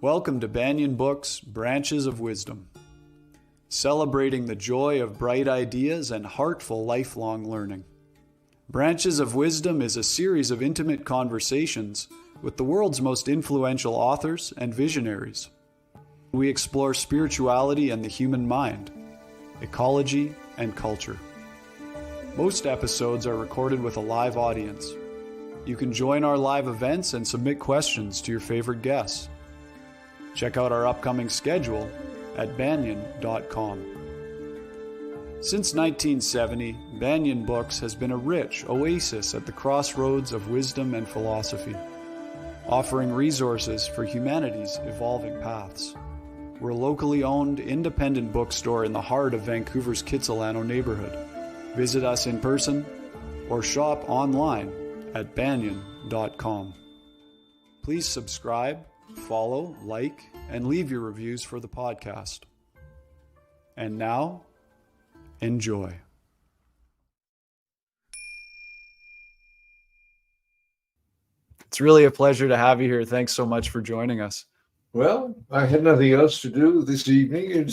Welcome to Banyen Books, Branches of Wisdom, celebrating the joy of bright ideas and heartful lifelong learning. Branches of Wisdom is a series of intimate conversations with the world's most influential authors and visionaries. We explore spirituality and the human mind, ecology and culture. Most episodes are recorded with a live audience. You can join our live events and submit questions to your favorite guests. Check out our upcoming schedule at banyen.com. Since 1970, Banyen Books has been a rich oasis at the crossroads of wisdom and philosophy, offering resources for humanity's evolving paths. We're a locally owned, independent bookstore in the heart of Vancouver's Kitsilano neighborhood. Visit us in person or shop online at banyen.com. Please subscribe, follow, like, and leave your reviews for the podcast. And now, enjoy. It's really a pleasure to have you here. Thanks so much for joining us. Well, I had nothing else to do this evening.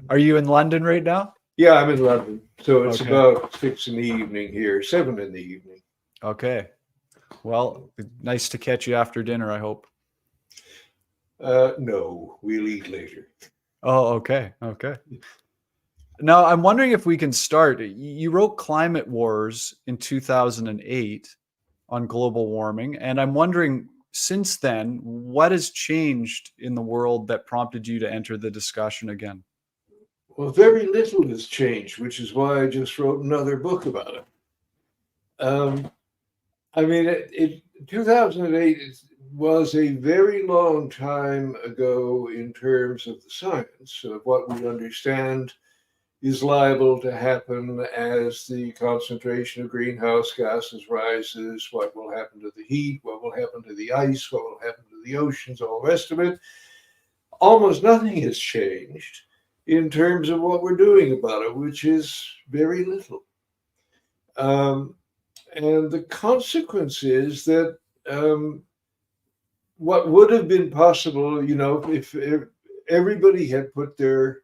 Are you in London right now? Yeah, I'm in London. So it's Okay. about 6 in the evening here, 7 in the evening. Okay. Well, nice to catch you after dinner, I hope. No, we'll eat later. Oh, okay. Okay. Now, I'm wondering if we can start. You wrote Climate Wars in 2008 on global warming, and I'm wondering, since then, what has changed in the world that prompted you to enter the discussion again? Well, very little has changed, which is why I just wrote another book about it. 2008 was a very long time ago in terms of the science of what we understand is liable to happen as the concentration of greenhouse gases rises, what will happen to the heat, what will happen to the ice, what will happen to the oceans, all the rest of it. Almost nothing has changed in terms of what we're doing about it, which is very little. And the consequence is that what would have been possible, if everybody had put their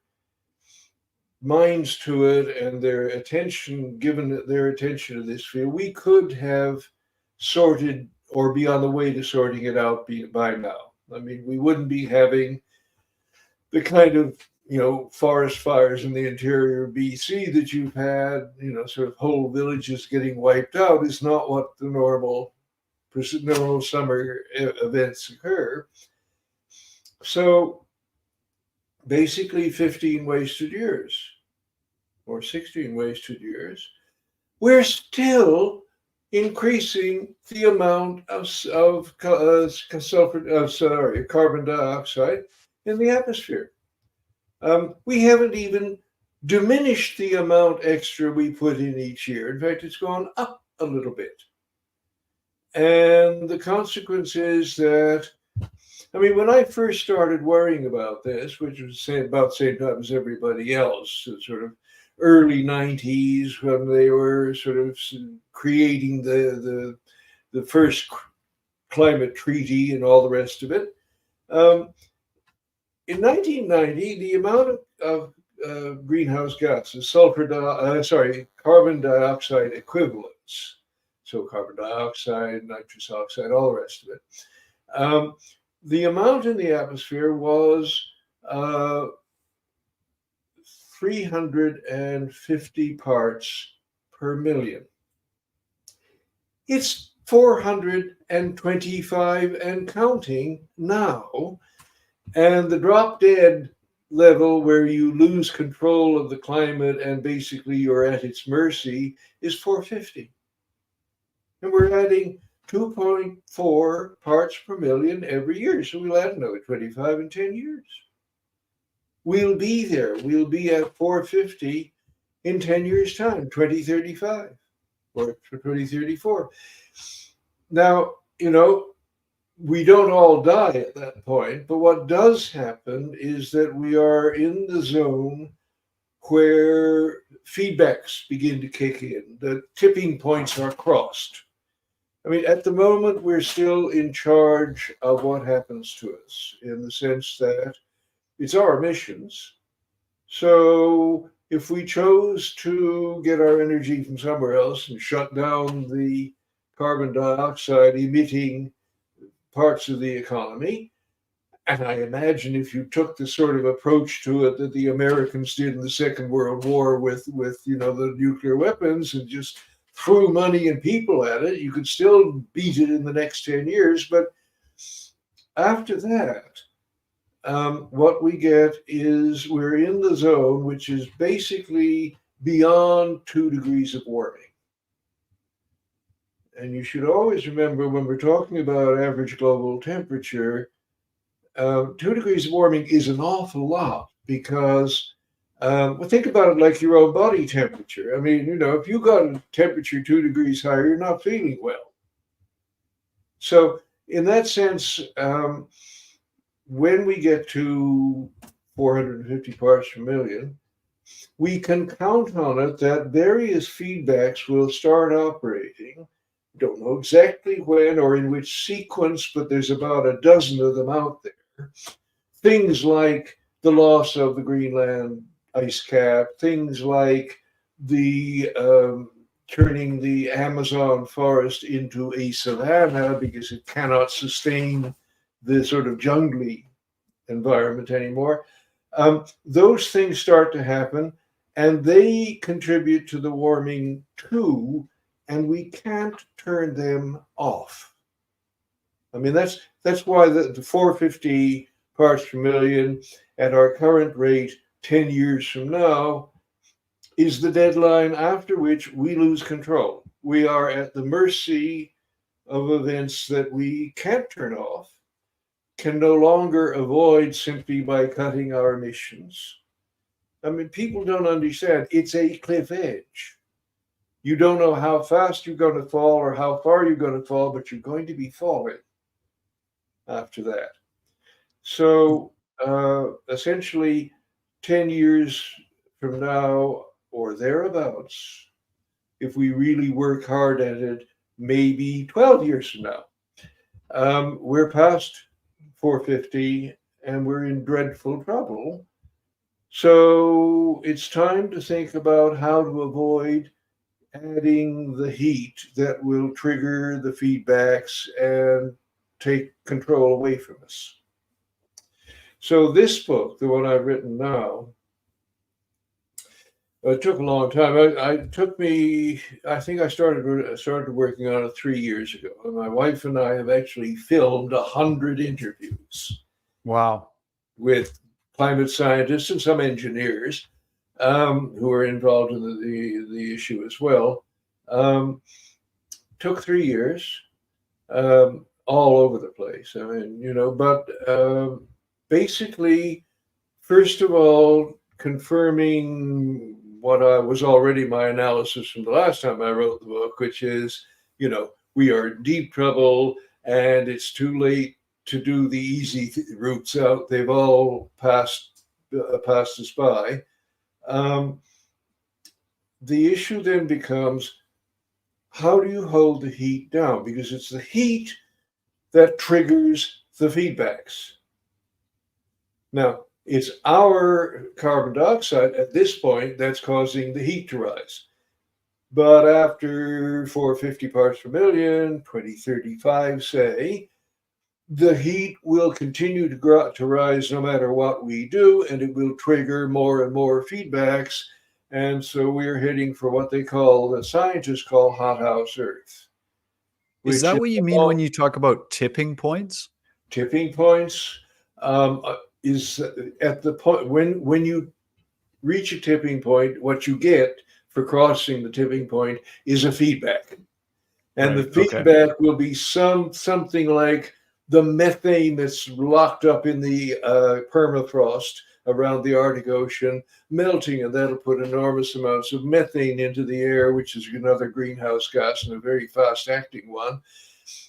minds to it and their attention, given their attention to this field, we could have sorted or be on the way to sorting it out by now. I mean, we wouldn't be having the kind of forest fires in the interior of BC that you've had, sort of whole villages getting wiped out is not what the normal summer events occur. So basically 15 wasted years or 16 wasted years, we're still increasing the amount of carbon dioxide in the atmosphere. We haven't even diminished the amount extra we put in each year. In fact, it's gone up a little bit. And the consequence is that, when I first started worrying about this, which was about the same time as everybody else, sort of early 90s, when they were sort of creating the first climate treaty and all the rest of it, in 1990, the amount of greenhouse gases, carbon dioxide equivalents, so carbon dioxide, nitrous oxide, all the rest of it, the amount in the atmosphere was 350 parts per million. It's 425 and counting now. And the drop dead level, where you lose control of the climate and basically you're at its mercy, is 450. And we're adding 2.4 parts per million every year. So we'll add another 25 in 10 years. We'll be there. We'll be at 450 in 10 years' time, 2035 or 2034. Now, we don't all die at that point, but what does happen is that we are in the zone where feedbacks begin to kick in. The tipping points are crossed. I mean, at the moment, we're still in charge of what happens to us in the sense that it's our emissions. So if we chose to get our energy from somewhere else and shut down the carbon dioxide emitting parts of the economy, and I imagine if you took the sort of approach to it that the Americans did in the Second World War with the nuclear weapons and just threw money and people at it, you could still beat it in the next 10 years. But after that, what we get is we're in the zone which is basically beyond 2 degrees of warming. And you should always remember when we're talking about average global temperature, 2 degrees of warming is an awful lot because, well, think about it like your own body temperature. I mean, if you got a temperature 2 degrees higher, you're not feeling well. So in that sense, when we get to 450 parts per million, we can count on it that various feedbacks will start operating. Don't know exactly when or in which sequence, but there's about a dozen of them out there. Things like the loss of the Greenland ice cap, things like the turning the Amazon forest into a savanna because it cannot sustain the sort of jungly environment anymore. Those things start to happen, and they contribute to the warming too, and we can't turn them off. I mean, that's why the 450 parts per million at our current rate 10 years from now is the deadline after which we lose control. We are at the mercy of events that we can't turn off, can no longer avoid simply by cutting our emissions. I mean, people don't understand. It's a cliff edge. You don't know how fast you're going to fall or how far you're going to fall, but you're going to be falling after that. So essentially, 10 years from now or thereabouts, if we really work hard at it, maybe 12 years from now, we're past 450 and we're in dreadful trouble. So it's time to think about how to avoid adding the heat that will trigger the feedbacks and take control away from us. So this book, the one I've written now, it took a long time. I think I started working on it 3 years ago. And my wife and I have actually filmed 100 interviews. Wow. With climate scientists and some engineers who are involved in the issue as well. Took 3 years, all over the place. I mean, but basically, first of all, confirming what was already my analysis from the last time I wrote the book, which is, we are in deep trouble and it's too late to do the easy routes out. They've all passed us by. The issue then becomes, how do you hold the heat down? Because it's the heat that triggers the feedbacks. Now, it's our carbon dioxide at this point that's causing the heat to rise. But after 450 parts per million, 2035, say, the heat will continue to rise no matter what we do, and it will trigger more and more feedbacks. And so we're heading for what the scientists call hothouse Earth. Is that what you mean when you talk about tipping points? Tipping points is at the point when you reach a tipping point, what you get for crossing the tipping point is a feedback. And the feedback will be something like the methane that's locked up in the permafrost around the Arctic Ocean melting, and that'll put enormous amounts of methane into the air, which is another greenhouse gas and a very fast-acting one.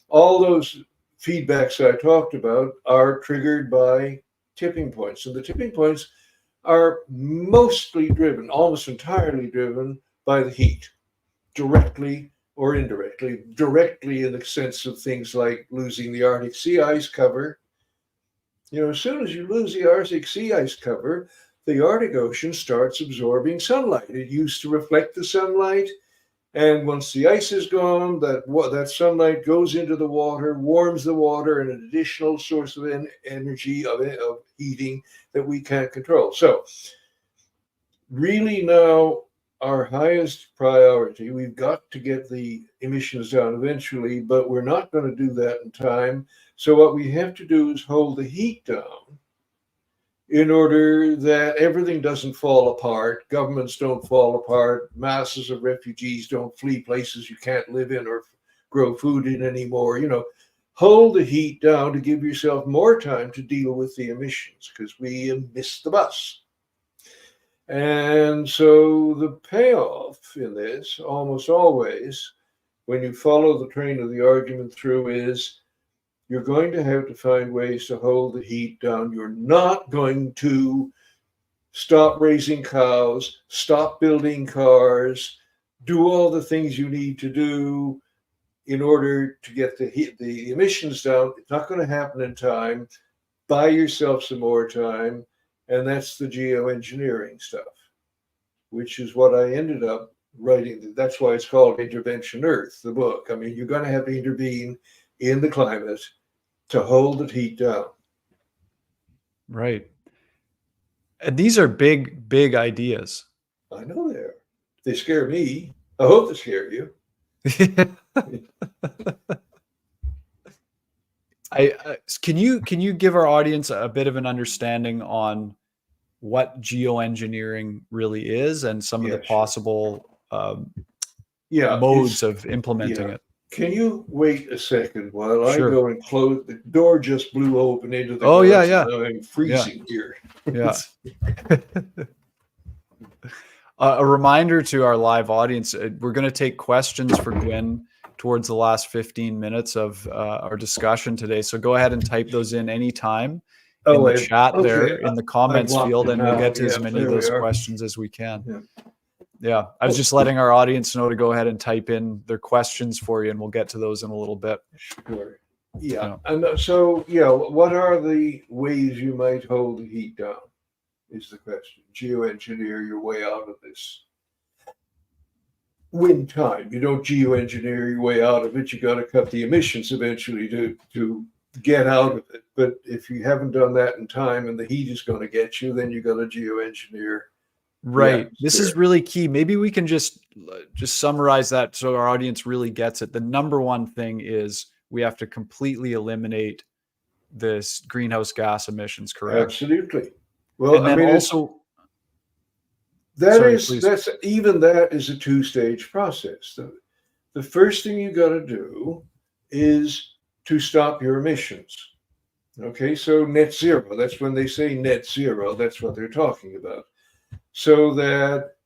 All those feedbacks I talked about are triggered by tipping points, and the tipping points are mostly driven, almost entirely driven by the heat, directly or indirectly, directly in the sense of things like losing the Arctic sea ice cover. As soon as you lose the Arctic sea ice cover, the Arctic Ocean starts absorbing sunlight. It used to reflect the sunlight, and once the ice is gone, that sunlight goes into the water, warms the water, and an additional source of energy of heating that we can't control. So, really now, our highest priority, we've got to get the emissions down eventually, but we're not going to do that in time. So what we have to do is hold the heat down in order that everything doesn't fall apart, governments don't fall apart, masses of refugees don't flee places you can't live in or grow food in anymore. Hold the heat down to give yourself more time to deal with the emissions, because we missed the bus. And so the payoff in this, almost always, when you follow the train of the argument through, is you're going to have to find ways to hold the heat down. You're not going to stop raising cows, stop building cars, do all the things you need to do in order to get the emissions down. It's not going to happen in time. Buy yourself some more time. And that's the geoengineering stuff, which is what I ended up writing. That's why it's called Intervention Earth, the book. I mean, you're going to have to intervene in the climate to hold the heat down. Right. And these are big, big ideas. I know they are. They scare me. I hope they scare you. Can you give our audience a bit of an understanding on what geoengineering really is and some of the possible modes of implementing it? Can you wait a second while I go and close? The door just blew open into the I'm freezing here. Yeah. A reminder to our live audience, we're going to take questions for Gwynne towards the last 15 minutes of our discussion today. So go ahead and type those in anytime in the chat there in the comments field, and we'll get to as many of those questions as we can. Yeah, I was just letting our audience know to go ahead and type in their questions for you, and we'll get to those in a little bit. Sure. Yeah. And so, what are the ways you might hold the heat down is the question. Geoengineer your way out of this. Win time. You don't geoengineer your way out of it. You got to cut the emissions eventually to get out of it. But if you haven't done that in time and the heat is going to get you, then you got to geoengineer. Right. This is really key. Maybe we can just summarize that so our audience really gets it. The number one thing is we have to completely eliminate this greenhouse gas emissions, correct? Absolutely. Well, and then also that is a two-stage process. The first thing you got to do is to stop your emissions. Okay, so net zero, that's when they say net zero, that's what they're talking about. So that,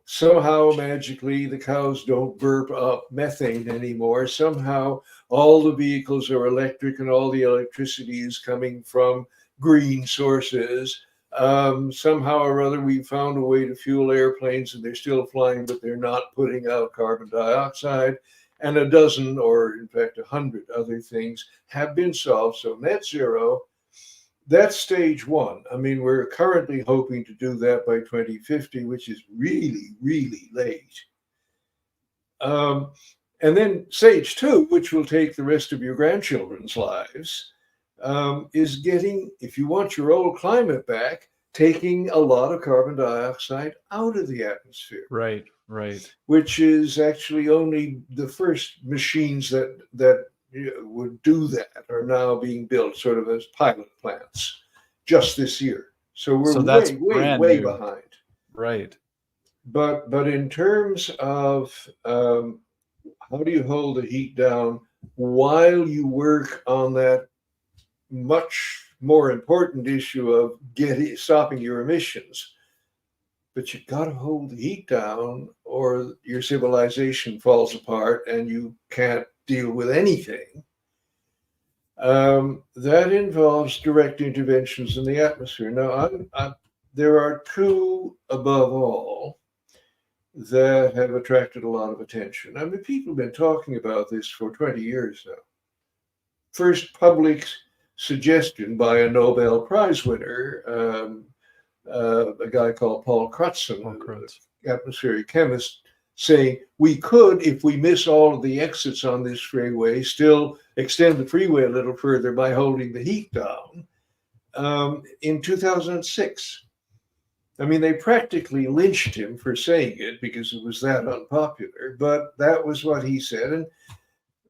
somehow magically the cows don't burp up methane anymore. Somehow all the vehicles are electric and all the electricity is coming from green sources. Somehow or other, we found a way to fuel airplanes and they're still flying, but they're not putting out carbon dioxide. And a dozen, or in fact 100 other things have been solved. So net zero, that's stage one. I mean, we're currently hoping to do that by 2050, which is really, really late. And then stage two, which will take the rest of your grandchildren's lives, is getting, if you want your old climate back, taking a lot of carbon dioxide out of the atmosphere. Right. Which is actually only the first machines that would do that are now being built sort of as pilot plants just this year. So we're way behind. Right. But in terms of how do you hold the heat down while you work on that much more important issue of stopping your emissions? But you got to hold the heat down or your civilization falls apart and you can't deal with anything. That involves direct interventions in the atmosphere. Now, there are two above all. that have attracted a lot of attention. I mean, people have been talking about this for 20 years now. First public suggestion by a Nobel Prize winner, a guy called Paul Crutzen, an atmospheric chemist, saying we could, if we miss all of the exits on this freeway, still extend the freeway a little further by holding the heat down, in 2006. I mean, they practically lynched him for saying it because it was that unpopular, but that was what he said. And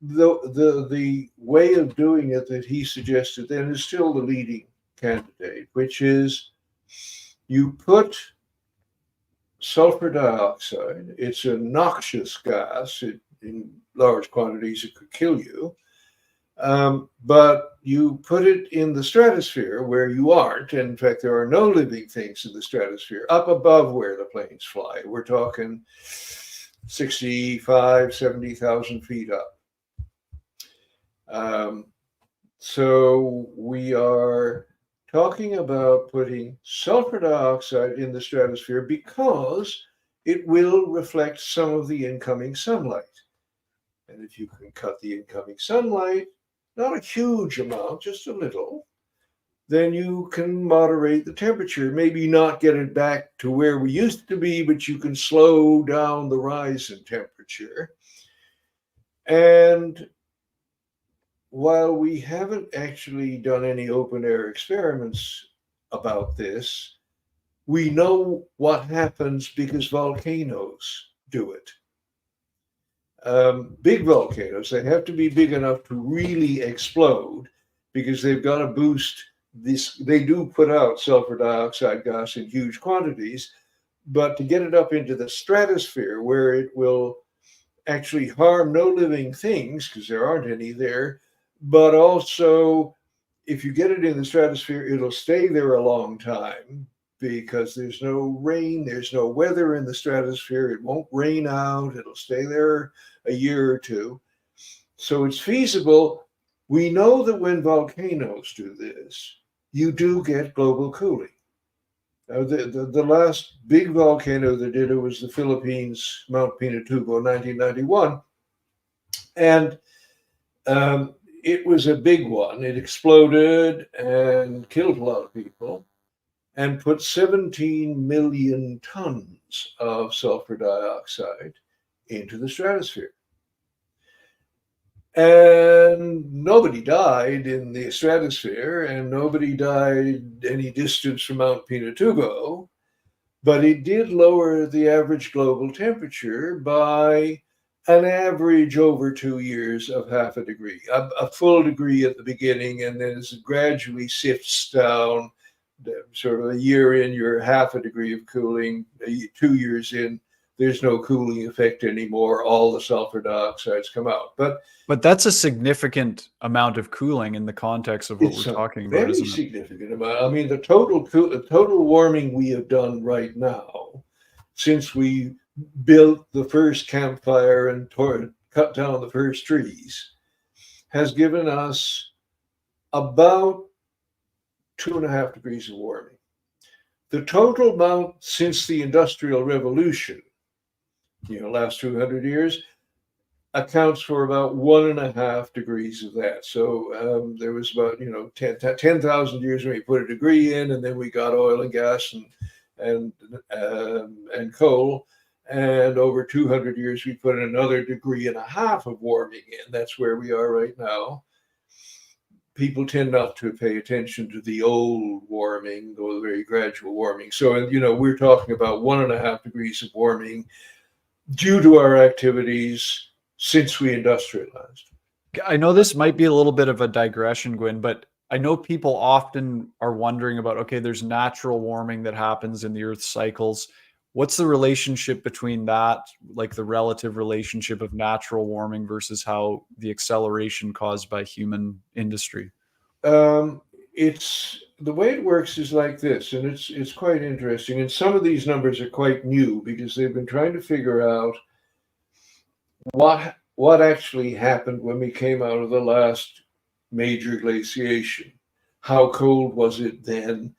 the way of doing it that he suggested then is still the leading candidate, which is you put sulfur dioxide. It's a noxious gas. In large quantities, it could kill you. But you put it in the stratosphere where you aren't. And in fact, there are no living things in the stratosphere up above where the planes fly. We're talking 65, 70,000 feet up. So we are talking about putting sulfur dioxide in the stratosphere because it will reflect some of the incoming sunlight. And if you can cut the incoming sunlight, not a huge amount, just a little, then you can moderate the temperature. Maybe not get it back to where we used to be, but you can slow down the rise in temperature. And while we haven't actually done any open air experiments about this, we know what happens because volcanoes do it. Big volcanoes, they have to be big enough to really explode because they've got to boost this. They do put out sulfur dioxide gas in huge quantities, but to get it up into the stratosphere where it will actually harm no living things, because there aren't any there, but also if you get it in the stratosphere, it'll stay there a long time because there's no rain, there's no weather in the stratosphere. It won't rain out. It'll stay there a year or two. So it's feasible. We know that when volcanoes do this, you do get global cooling. The last big volcano that did it was the Philippines, Mount Pinatubo, 1991. And it was a big one. It exploded and killed a lot of people and put 17 million tons of sulfur dioxide into the stratosphere. And nobody died in the stratosphere, and nobody died any distance from Mount Pinatubo, but it did lower the average global temperature by an average over 2 years of half a degree, a full degree at the beginning, and then as it gradually sifts down, sort of a year in, you're half a degree of cooling, 2 years in, there's no cooling effect anymore. All the sulfur dioxides come out. But that's a significant amount of cooling in the context of what we're talking about, isn't it? Very significant amount. I mean, the total warming we have done right now, since we built the first campfire and cut down the first trees, has given us about 2.5 degrees of warming. The total amount since the Industrial Revolution, last 200 years, accounts for about 1.5 degrees of that. So there was about 10,000 years when we put a degree in, and then we got oil and gas and coal, and over 200 years we put another 1.5 degrees of warming in. That's where we are right now. People tend not to pay attention to the old warming, or the very gradual warming. So, we're talking about 1.5 degrees of warming due to our activities since we industrialized. I know this might be a little bit of a digression, Gwynne, but I know people often are wondering about, okay, there's natural warming that happens in the Earth's cycles. What's the relationship between that, like the relative relationship of natural warming versus how the acceleration caused by human industry? It's the way it works is like this, and it's quite interesting. And some of these numbers are quite new because they've been trying to figure out what actually happened when we came out of the last major glaciation. How cold was it then?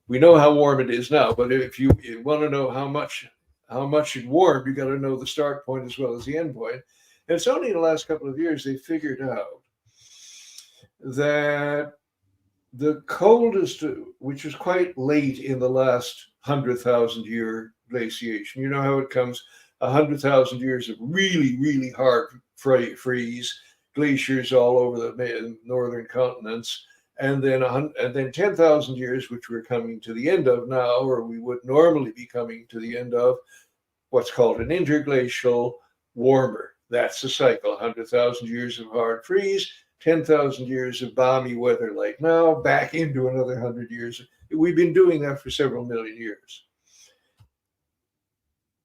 We know how warm it is now, but if you want to know how much how much it warmed, you got to know the start point as well as the end point. And it's only in the last couple of years they figured out that the coldest, which was quite late in the last 100,000-year glaciation, you know how it comes 100,000 years of really, really hard freeze, glaciers all over the northern continents, and then 10,000 years, which we're coming to the end of now, or we would normally be coming to the end of, what's called an interglacial warmer. That's the cycle: 100,000 years of hard freeze, 10,000 years of balmy weather like now, back into another 100 years. We've been doing that for several million years.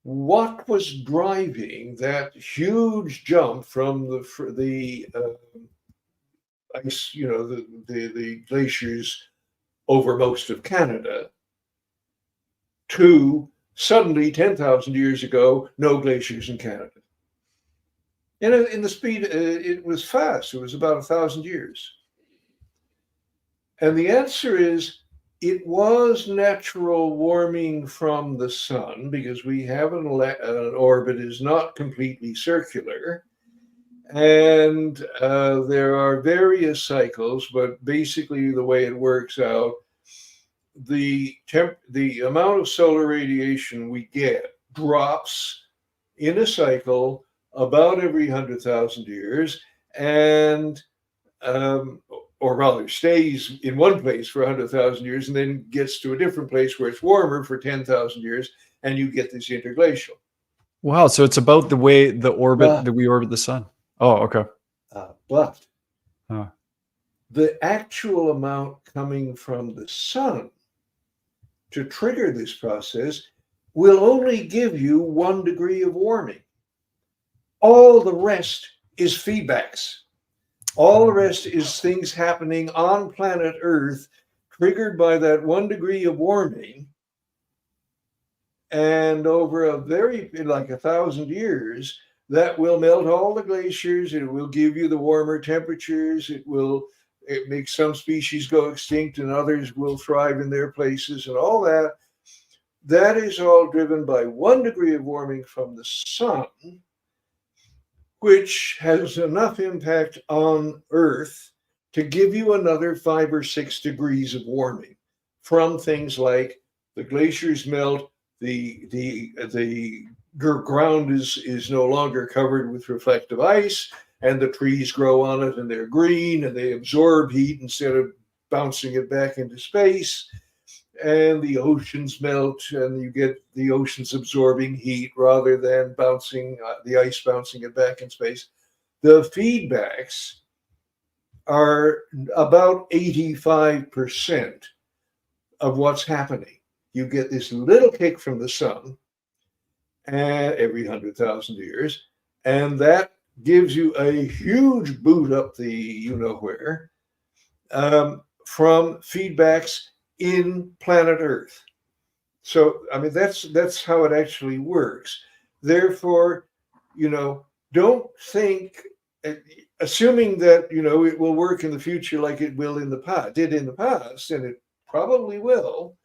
What was driving that huge jump from the ice, the glaciers over most of Canada to suddenly 10,000 years ago, no glaciers in Canada? And in the speed, it was fast. It was about 1,000 years. And the answer is, it was natural warming from the sun, because we have an orbit is not completely circular. And there are various cycles, but basically the way it works out, the amount of solar radiation we get drops in a cycle about every 100,000 years, and or rather stays in one place for 100,000 years and then gets to a different place where it's warmer for 10,000 years, and you get this interglacial. Wow, so it's about the way the orbit that we orbit the sun. Oh, okay. But the actual amount coming from the sun to trigger this process will only give you 1 degree of warming. All the rest is feedbacks. All the rest is things happening on planet Earth triggered by that 1 degree of warming. And over like 1,000 years, that will melt all the glaciers. It will give you the warmer temperatures. It makes some species go extinct and others will thrive in their places, and all that. That is all driven by 1 degree of warming from the sun, which has enough impact on Earth to give you another 5 or 6 degrees of warming from things like the glaciers melt, the ground is no longer covered with reflective ice, and the trees grow on it, and they're green, and they absorb heat instead of bouncing it back into space. And the oceans melt, and you get the oceans absorbing heat rather than the ice bouncing it back in space. The feedbacks are about 85% of what's happening. You get this little kick from the sun every 100,000 years, and that gives you a huge boot up the you-know-where from feedbacks in planet Earth. So, I mean, that's how it actually works. Therefore, don't think, assuming that, it will work in the future like it will did in the past, and it probably will.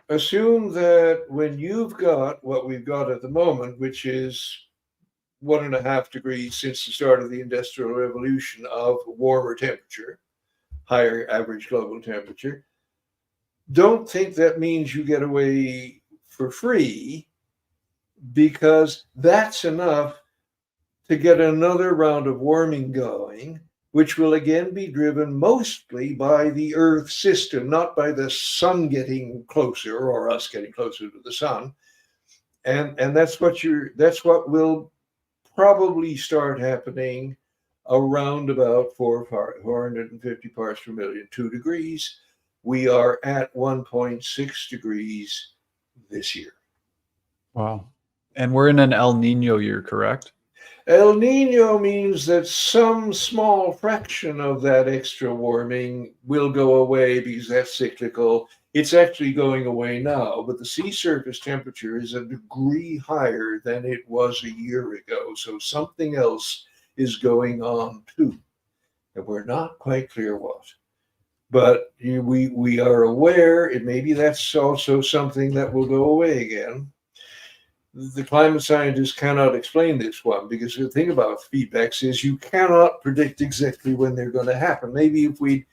Assume that when you've got what we've got at the moment, which is 1.5 degrees since the start of the Industrial Revolution of warmer temperature, higher average global temperature, don't think that means you get away for free, because that's enough to get another round of warming going, which will again be driven mostly by the Earth system, not by the sun getting closer or us getting closer to the sun. And that's what will probably start happening around about 450 parts per million, 2 degrees. We are at 1.6 degrees this year. Wow. And we're in an El Nino year, correct? El Nino means that some small fraction of that extra warming will go away because that's cyclical. It's actually going away now, but the sea surface temperature is a degree higher than it was a year ago. So something else is going on too, and we're not quite clear what. But we are aware, and maybe that's also something that will go away again. the climate scientists cannot explain this one, because the thing about feedbacks is you cannot predict exactly when they're going to happen. Maybe if we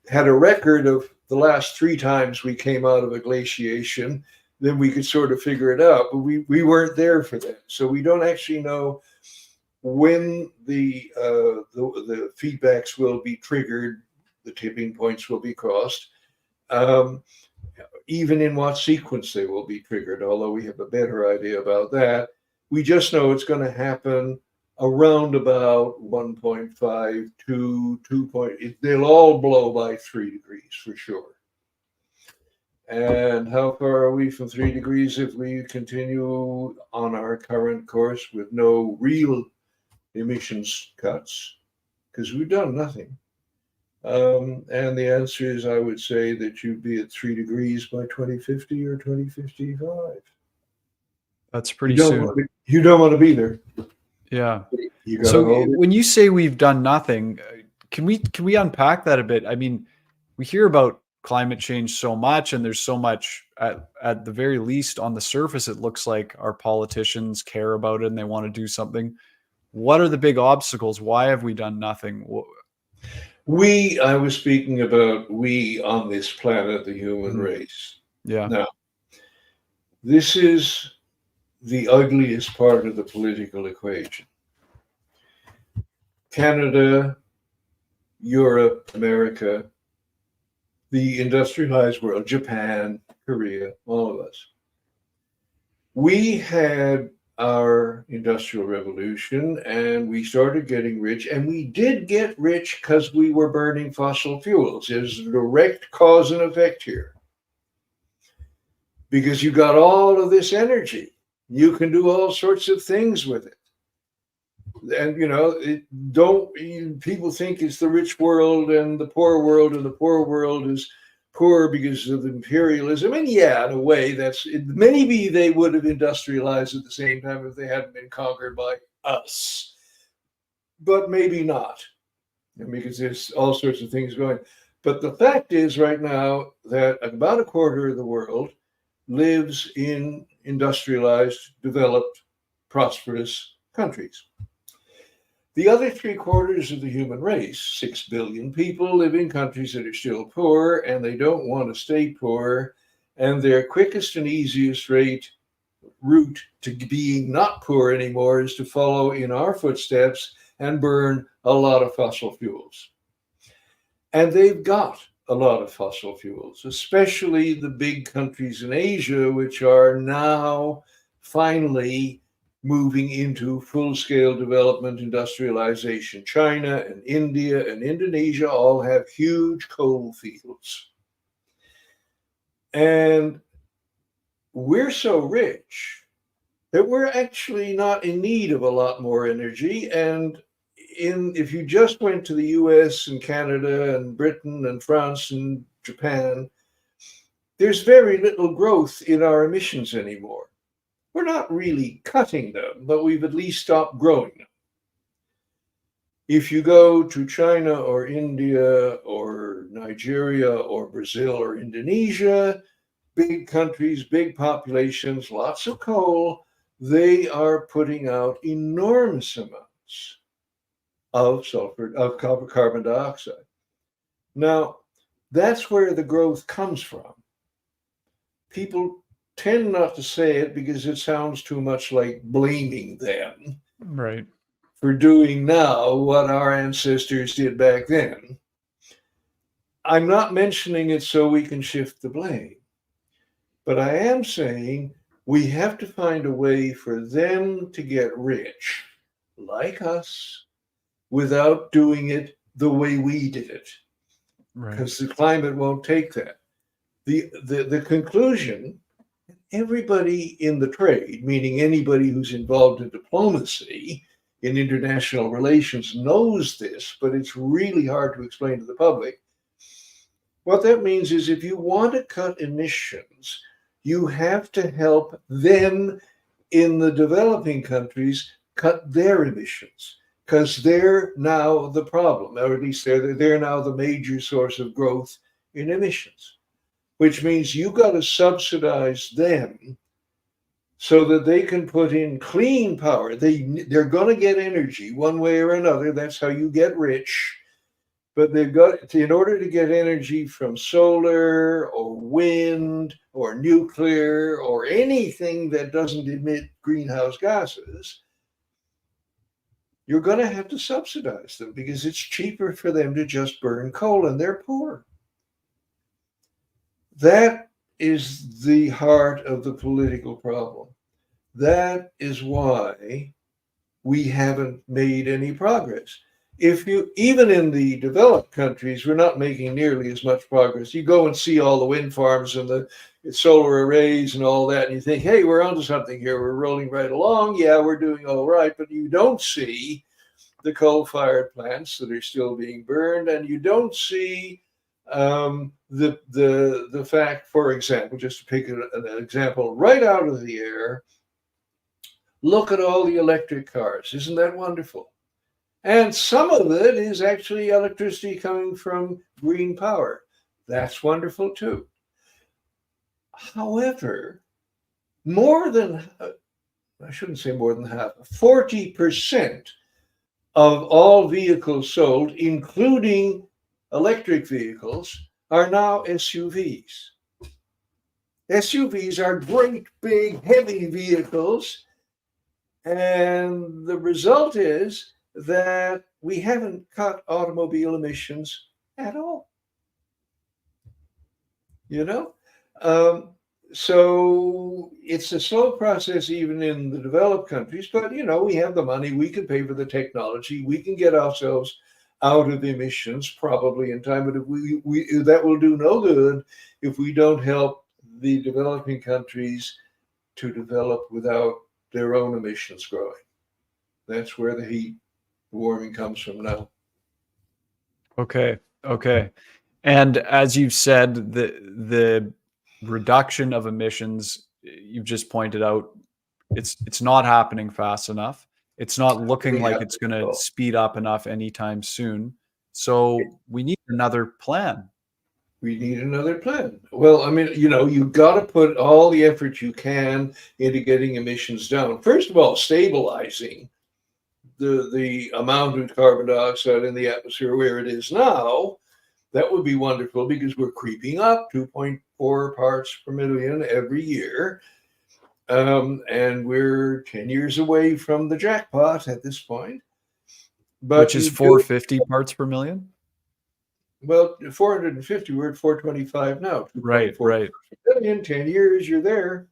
had a record of the last 3 times we came out of a glaciation, then we could sort of figure it out. But we weren't there for that. So we don't actually know when the feedbacks will be triggered, the tipping points will be crossed, even in what sequence they will be triggered, although we have a better idea about that. We just know it's going to happen around about 1.5 to 2. They'll all blow by 3 degrees for sure. And how far are we from 3 degrees if we continue on our current course with no real emissions cuts? Because we've done nothing. And the answer is, I would say that you'd be at 3 degrees by 2050 or 2055. That's pretty soon. You don't want to be there. Yeah. So when you say we've done nothing, can we unpack that a bit? I mean, we hear about climate change so much, and there's so much, at the very least on the surface, it looks like our politicians care about it and they want to do something. What are the big obstacles? Why have we done nothing? I was speaking about we on this planet, the human race. Yeah. Now, this is the ugliest part of the political equation. Canada, Europe, America, the industrialized world, Japan, Korea, all of us. We had our industrial revolution and we started getting rich, and we did get rich because we were burning fossil fuels. There's a direct cause and effect here. Because you got all of this energy. You can do all sorts of things with it. And people think it's the rich world and the poor world, and the poor world is poor because of imperialism. And yeah, in a way, maybe they would have industrialized at the same time if they hadn't been conquered by us. But maybe not, because there's all sorts of things going. But the fact is right now that about a quarter of the world lives in industrialized, developed, prosperous countries. The other 3/4 of the human race, 6 billion people, live in countries that are still poor, and they don't want to stay poor. And their quickest and easiest route to being not poor anymore is to follow in our footsteps and burn a lot of fossil fuels. And they've got a lot of fossil fuels, especially the big countries in Asia, which are now finally moving into full-scale development, industrialization. China and India and Indonesia all have huge coal fields. And we're so rich that we're actually not in need of a lot more energy. And if you just went to the US and Canada and Britain and France and Japan, there's very little growth in our emissions anymore. We're not really cutting them, but we've at least stopped growing them. If you go to China or India or Nigeria or Brazil or Indonesia, big countries, big populations, lots of coal, they are putting out enormous amounts of carbon dioxide. Now, that's where the growth comes from. People tend not to say it because it sounds too much like blaming them, right, for doing now what our ancestors did back then. I'm not mentioning it so we can shift the blame, but I am saying we have to find a way for them to get rich, like us, without doing it the way we did it, because the climate won't take that. The conclusion, everybody in the trade, meaning anybody who's involved in diplomacy, in international relations, knows this, but it's really hard to explain to the public. What that means is if you want to cut emissions, you have to help them in the developing countries cut their emissions, because they're now the problem, or at least they're now the major source of growth in emissions, which means you got to subsidize them so that they can put in clean power. They're going to get energy one way or another. That's how you get rich. But they've got to, in order to get energy from solar or wind or nuclear or anything that doesn't emit greenhouse gases, you're going to have to subsidize them because it's cheaper for them to just burn coal, and they're poor. That is the heart of the political problem. That is why we haven't made any progress. If you, even in the developed countries, we're not making nearly as much progress. You go and see all the wind farms and the solar arrays and all that, and you think, hey, we're onto something here. We're rolling right along. Yeah, we're doing all right. But you don't see the coal-fired plants that are still being burned, and you don't see the fact, for example, just to pick an example right out of the air, look at all the electric cars. Isn't that wonderful? And some of it is actually electricity coming from green power. That's wonderful too. However, more than, I shouldn't say more than half, 40% of all vehicles sold, including electric vehicles, are now SUVs. SUVs are great, big, heavy vehicles. And the result is that we haven't cut automobile emissions at all. You know? So it's a slow process even in the developed countries, but you know, we have the money, we can pay for the technology, we can get ourselves out of emissions probably in time, but if we that will do no good if we don't help the developing countries to develop without their own emissions growing. That's where the heat warming comes from now. Okay. And as you've said, the reduction of emissions, you've just pointed out, it's not happening fast enough. It's not looking like it's going to speed up enough anytime soon. So we need another plan. We need another plan. Well, I mean, you know, you've got to put all the effort you can into getting emissions down. First of all, stabilizing the amount of carbon dioxide in the atmosphere where it is now. That would be wonderful because we're creeping up 2.4 parts per million every year. And we're 10 years away from the jackpot at this point. But which is 450 parts per million? Well, 450, we're at 425 now. Right. In 10 years, you're there.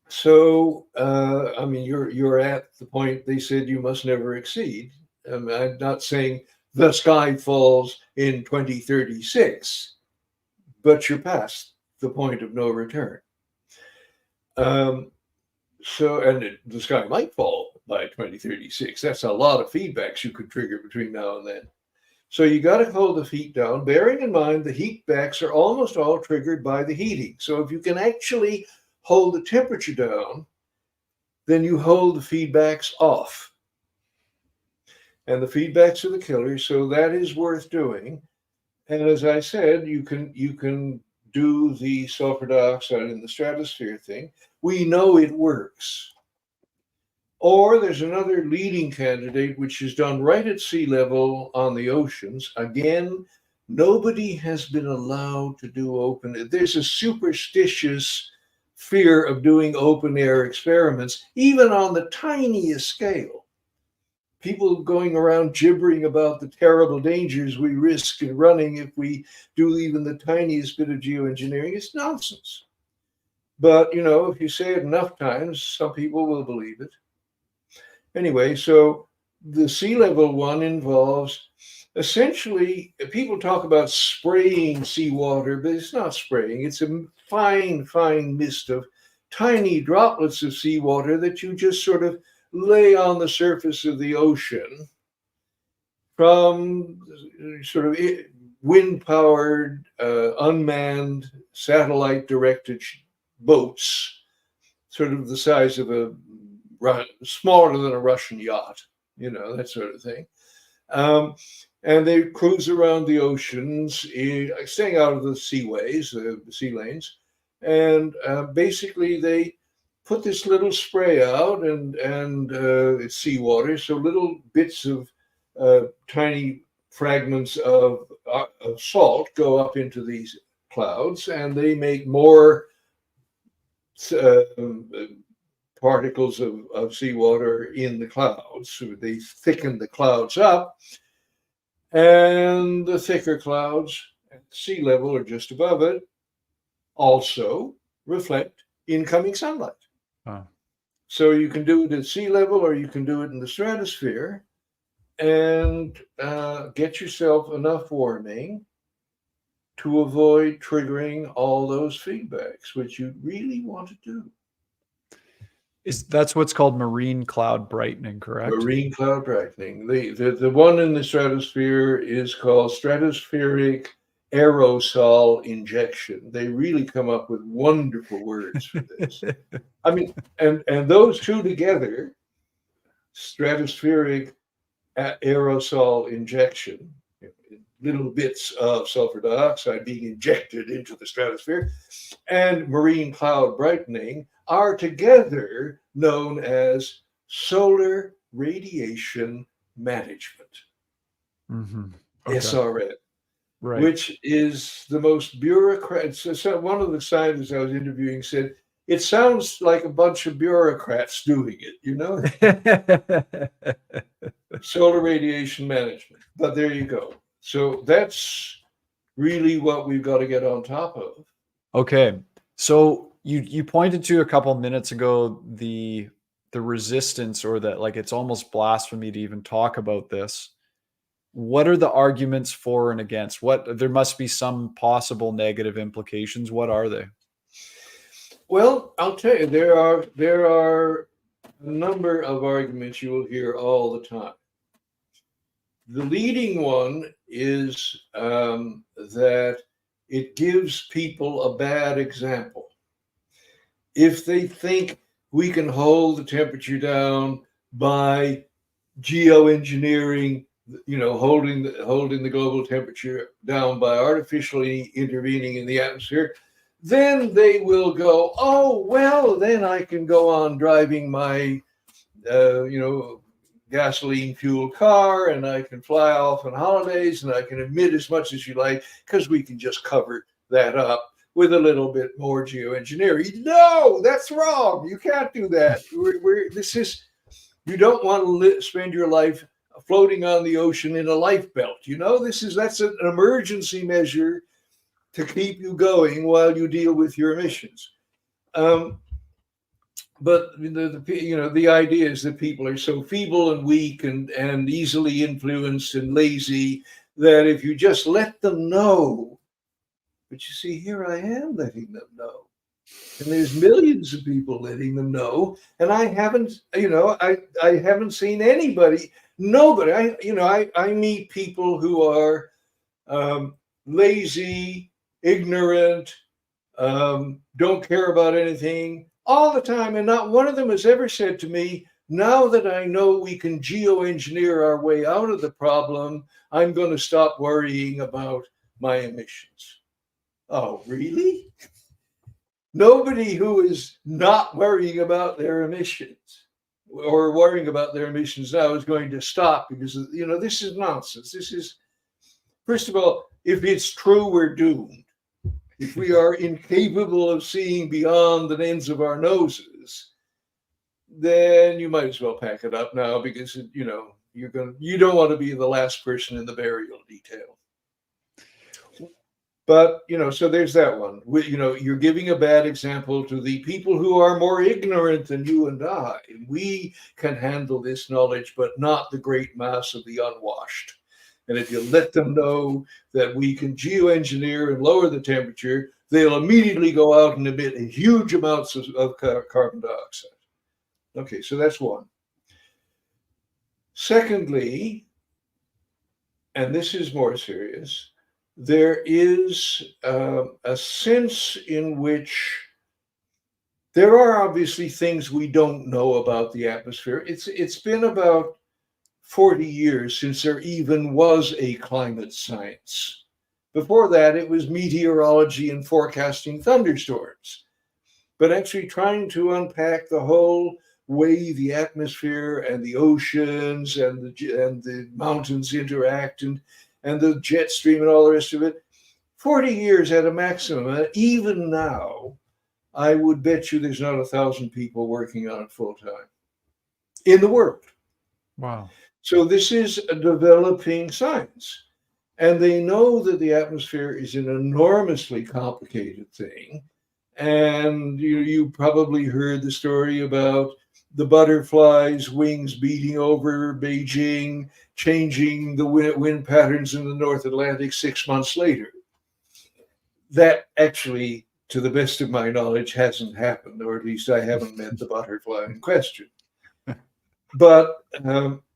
So, I mean, you're at the point they said you must never exceed. I'm not saying the sky falls in 2036, but you're past the point of no return. So, and the sky might fall by 2036. That's a lot of feedbacks you could trigger between now and then. So you got to hold the feet down, bearing in mind the heat backs are almost all triggered by the heating. So if you can actually hold the temperature down, then you hold the feedbacks off. And the feedbacks are the killers, so that is worth doing. And as I said, you can do the sulfur dioxide in the stratosphere thing. We know it works. Or there's another leading candidate, which is done right at sea level on the oceans. Again, nobody has been allowed to do open. There's a superstitious fear of doing open air experiments, even on the tiniest scale. People going around gibbering about the terrible dangers we risk in running if we do even the tiniest bit of geoengineering is nonsense. But, you know, if you say it enough times, some people will believe it. Anyway, so the sea level one involves essentially, people talk about spraying seawater, but it's not spraying. It's a fine mist of tiny droplets of seawater that you just sort of lay on the surface of the ocean from sort of wind-powered, unmanned, satellite-directed boats, sort of the size of a smaller than a Russian yacht, you know, that sort of thing. And they cruise around the oceans, staying out of the seaways, the sea lanes, and basically they put this little spray out, and it's seawater, so little bits of tiny fragments of salt go up into these clouds, and they make more uh, particles of seawater in the clouds. So they thicken the clouds up, and the thicker clouds at sea level or just above it also reflect incoming sunlight. Wow. So you can do it at sea level or you can do it in the stratosphere, and get yourself enough warming to avoid triggering all those feedbacks, which you really want to do. That's what's called marine cloud brightening, correct? Marine cloud brightening. The one in the stratosphere is called stratospheric aerosol injection. They really come up with wonderful words for this. I mean, and those two together, stratospheric aerosol injection, little bits of sulfur dioxide being injected into the stratosphere, and marine cloud brightening are together known as solar radiation management, Okay. SRM, Right. which is the most bureaucrat. So one of the scientists I was interviewing said, it sounds like a bunch of bureaucrats doing it, you know? Solar radiation management. But there you go. So that's really what we've got to get on top of. Okay. So you pointed to a couple minutes ago the resistance, or that, like, it's almost blasphemy to even talk about this. What are the arguments for and against? There must be some possible negative implications. What are they? Well, I'll tell you, there are a number of arguments you will hear all the time. The leading one is that it gives people a bad example. If they think we can hold the temperature down by geoengineering, holding the global temperature down by artificially intervening in the atmosphere, then they will go, oh, well, then I can go on driving my, gasoline fuel car, and I can fly off on holidays, and I can emit as much as you like, because we can just cover that up with a little bit more geoengineering. No, that's wrong. You can't do that. You don't want to spend your life floating on the ocean in a life belt. That's an emergency measure to keep you going while you deal with your emissions. But the idea is that people are so feeble and weak and easily influenced and lazy that if you just let them know, but you see, here I am letting them know, and there's millions of people letting them know, and I haven't seen nobody. I meet people who are lazy, ignorant, don't care about anything all the time, and not one of them has ever said to me, now that I know we can geoengineer our way out of the problem, I'm going to stop worrying about my emissions. Oh, really? Nobody who is not worrying about their emissions or worrying about their emissions now is going to stop, because this is nonsense. This is, first of all, if it's true, we're doomed. If we are incapable of seeing beyond the ends of our noses, then you might as well pack it up now, because you don't want to be the last person in the burial detail. But so there's that one. You're giving a bad example to the people who are more ignorant than you and I. We can handle this knowledge, but not the great mass of the unwashed. And if you let them know that we can geoengineer and lower the temperature, they'll immediately go out and emit huge amounts of carbon dioxide. Okay, so that's one. Secondly, and this is more serious, there is a sense in which there are obviously things we don't know about the atmosphere. It's been about 40 years since there even was a climate science. Before that, it was meteorology and forecasting thunderstorms. But actually trying to unpack the whole way the atmosphere and the oceans and the mountains interact and the jet stream and all the rest of it, 40 years at a maximum. Even now, I would bet you there's not 1,000 people working on it full time in the world. Wow. So this is a developing science. And they know that the atmosphere is an enormously complicated thing. And you probably heard the story about the butterflies' wings beating over Beijing, changing the wind patterns in the North Atlantic 6 months later. That actually, to the best of my knowledge, hasn't happened, or at least I haven't met the butterfly in question. But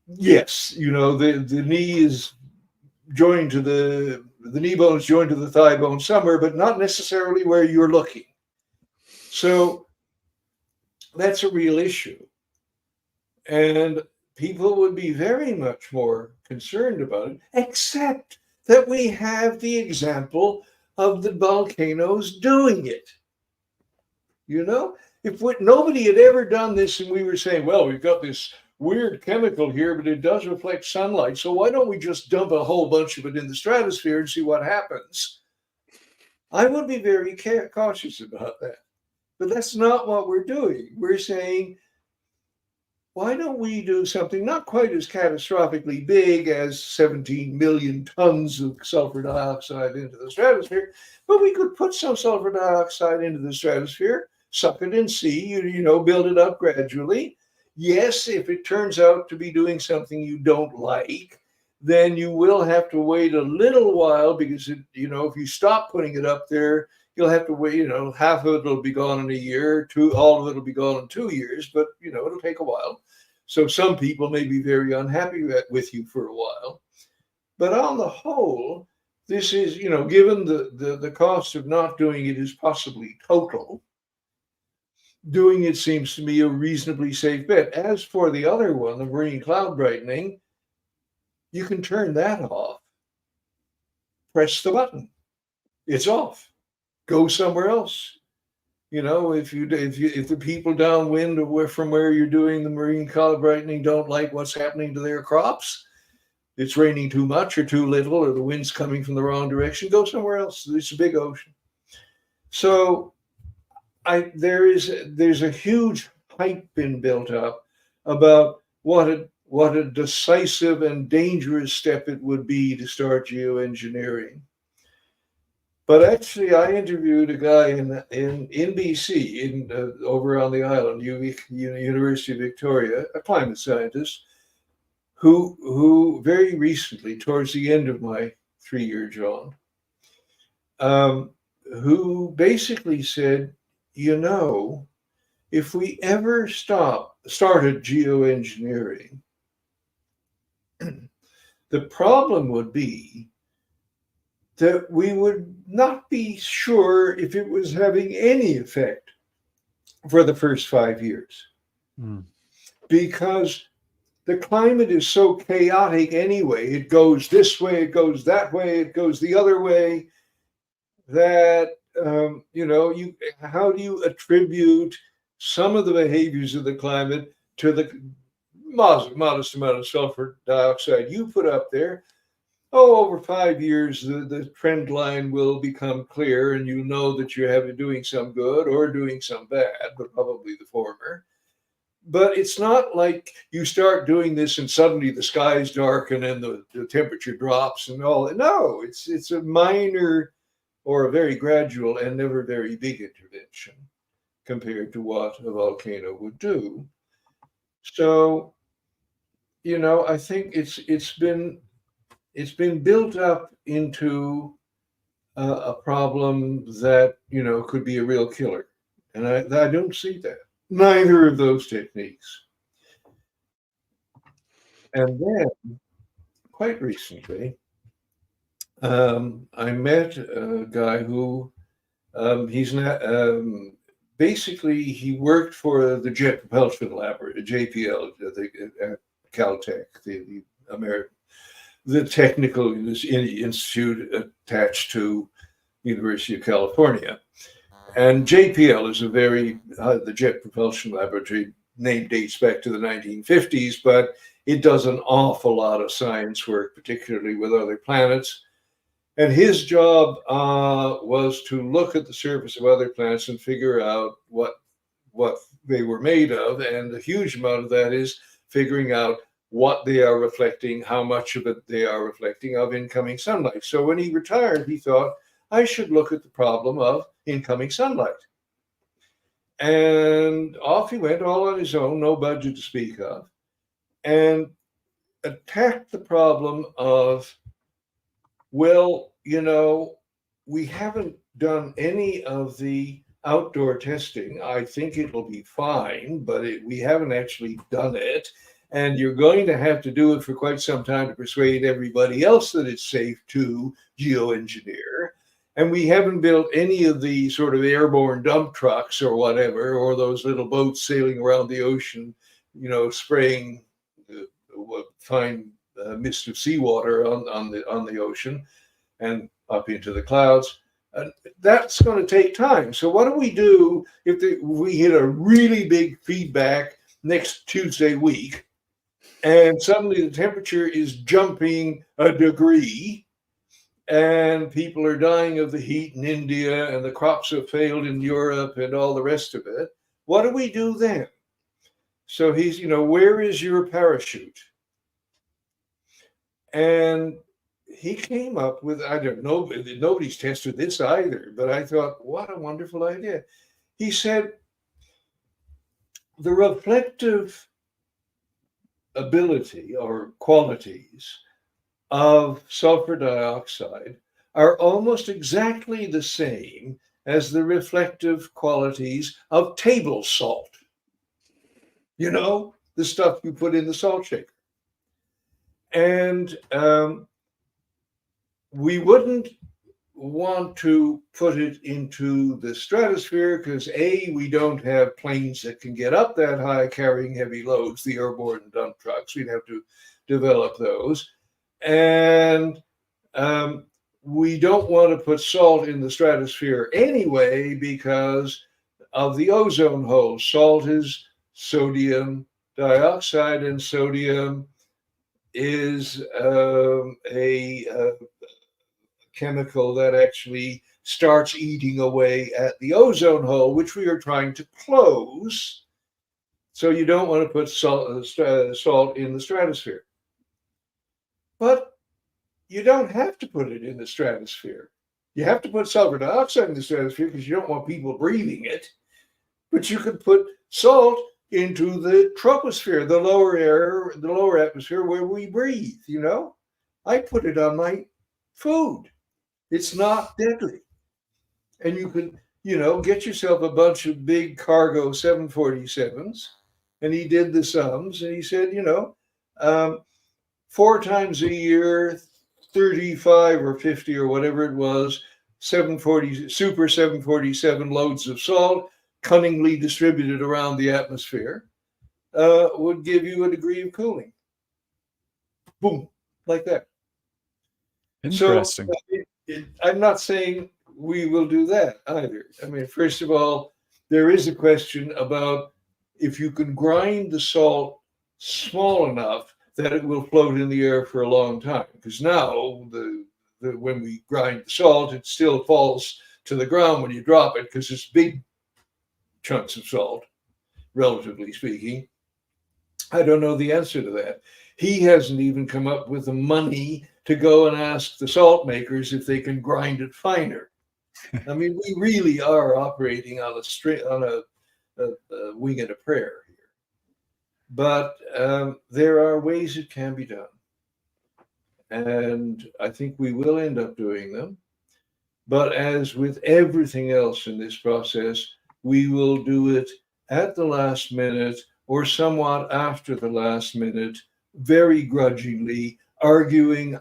yes, the knee is joined to the knee bone is joined to the thigh bone somewhere, but not necessarily where you're looking. So that's a real issue. And people would be very much more concerned about it, except that we have the example of the volcanoes doing it. If nobody had ever done this and we were saying, well, we've got this weird chemical here, but it does reflect sunlight, so why don't we just dump a whole bunch of it in the stratosphere and see what happens? I would be very cautious about that. But that's not what we're doing. We're saying, why don't we do something not quite as catastrophically big as 17 million tons of sulfur dioxide into the stratosphere, but we could put some sulfur dioxide into the stratosphere, suck it and see, build it up gradually. Yes, if it turns out to be doing something you don't like, then you will have to wait a little while because, if you stop putting it up there, you'll have to wait, half of it will be gone in a year, all of it will be gone in 2 years, but, it'll take a while. So some people may be very unhappy with you for a while. But on the whole, this is, given the cost of not doing it is possibly total, doing it seems to me a reasonably safe bet. As for the other one, the marine cloud brightening, you can turn that off. Press the button. It's off. Go somewhere else. If the people downwind from where you're doing the marine cloud brightening don't like what's happening to their crops, it's raining too much or too little, or the wind's coming from the wrong direction, go somewhere else. It's a big ocean. So there's a huge hype been built up about what a decisive and dangerous step it would be to start geoengineering. But actually, I interviewed a guy in BC, over on the island, University of Victoria, a climate scientist, who very recently, towards the end of my 3-year jaunt, who basically said, if we ever started geoengineering, the problem would be that we would not be sure if it was having any effect for the first 5 years. Because the climate is so chaotic anyway. It goes this way, it goes that way, it goes the other way, that, how do you attribute some of the behaviors of the climate to the modest amount of sulfur dioxide you put up there? Over 5 years, the trend line will become clear, and you know that you're doing some good or doing some bad, but probably the former. But it's not like you start doing this and suddenly the skies darken and the temperature drops and all. No, it's a minor or a very gradual and never very big intervention compared to what a volcano would do. So, I think it's been built up into a problem that, could be a real killer. And I don't see that. Neither of those techniques. And then, quite recently, I met a guy who he's not, basically he worked for the Jet Propulsion Laboratory, JPL, at Caltech, the American. the technical institute attached to University of California. And JPL is the Jet Propulsion Laboratory. Name dates back to the 1950s, but it does an awful lot of science work, particularly with other planets. And his job was to look at the surface of other planets and figure out what they were made of. And a huge amount of that is figuring out what they are reflecting, how much of it they are reflecting of incoming sunlight. So when he retired, he thought, I should look at the problem of incoming sunlight. And off he went, all on his own, no budget to speak of, and attacked the problem of, well, we haven't done any of the outdoor testing. I think it'll be fine, but we haven't actually done it. And you're going to have to do it for quite some time to persuade everybody else that it's safe to geoengineer. And we haven't built any of the sort of airborne dump trucks or whatever, or those little boats sailing around the ocean, spraying fine mist of seawater on the ocean and up into the clouds. That's going to take time. So what do we do if we hit a really big feedback next Tuesday week, and suddenly the temperature is jumping a degree, and people are dying of the heat in India, and the crops have failed in Europe, and all the rest of it? What do we do then? So he's, where is your parachute? And he came up with, I don't know, nobody's tested this either, but I thought, what a wonderful idea. He said, the reflective ability or qualities of sulfur dioxide are almost exactly the same as the reflective qualities of table salt. The stuff you put in the salt shaker. And we wouldn't want to put it into the stratosphere because we don't have planes that can get up that high carrying heavy loads, the airborne dump trucks. We'd have to develop those. And we don't want to put salt in the stratosphere anyway because of the ozone hole. Salt is sodium dioxide, and sodium is a chemical that actually starts eating away at the ozone hole, which we are trying to close. So you don't want to put salt in the stratosphere. But you don't have to put it in the stratosphere. You have to put sulfur dioxide in the stratosphere because you don't want people breathing it. But you could put salt into the troposphere, the lower atmosphere where we breathe, I put it on my food. It's not deadly. And you could, get yourself a bunch of big cargo 747s. And he did the sums, and he said, 4 times a year, 35 or 50 or whatever it was, Super 747 loads of salt, cunningly distributed around the atmosphere, would give you a degree of cooling. Boom, like that. Interesting. So I'm not saying we will do that either. I mean, first of all, there is a question about if you can grind the salt small enough that it will float in the air for a long time. Because now, when we grind the salt, it still falls to the ground when you drop it because it's big chunks of salt, relatively speaking. I don't know the answer to that. He hasn't even come up with the money to go and ask the salt makers if they can grind it finer. I mean, we really are operating on a wing and a prayer here. But there are ways it can be done. And I think we will end up doing them. But as with everything else in this process, we will do it at the last minute or somewhat after the last minute, very grudgingly, arguing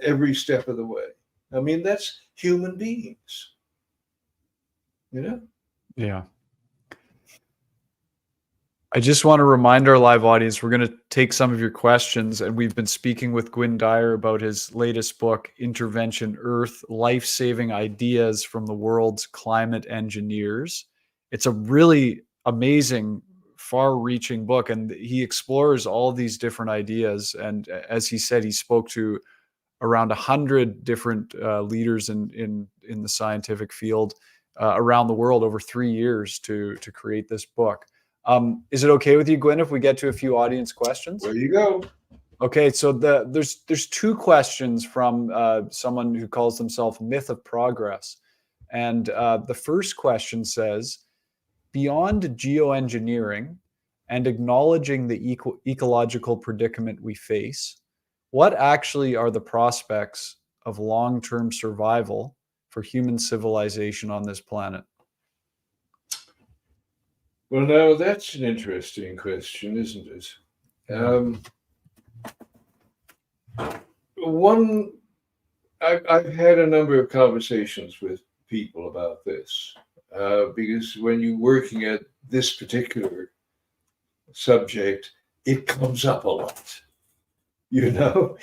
every step of the way. I mean, that's human beings, Yeah. I just want to remind our live audience, we're going to take some of your questions, and we've been speaking with Gwynne Dyer about his latest book, Intervention Earth, Life-Saving Ideas from the World's Climate Engineers. It's a really amazing, far-reaching book, and he explores all these different ideas. And as he said, he spoke to around 100 different leaders in the scientific field around the world over 3 years to create this book. Is it okay with you, Gwynne, if we get to a few audience questions? There you go. Okay, so there's two questions from someone who calls themselves Myth of Progress. And the first question says, beyond geoengineering and acknowledging the ecological predicament we face, what actually are the prospects of long-term survival for human civilization on this planet? Well, now that's an interesting question, isn't it? I've had a number of conversations with people about this because when you're working at this particular subject, it comes up a lot, you know,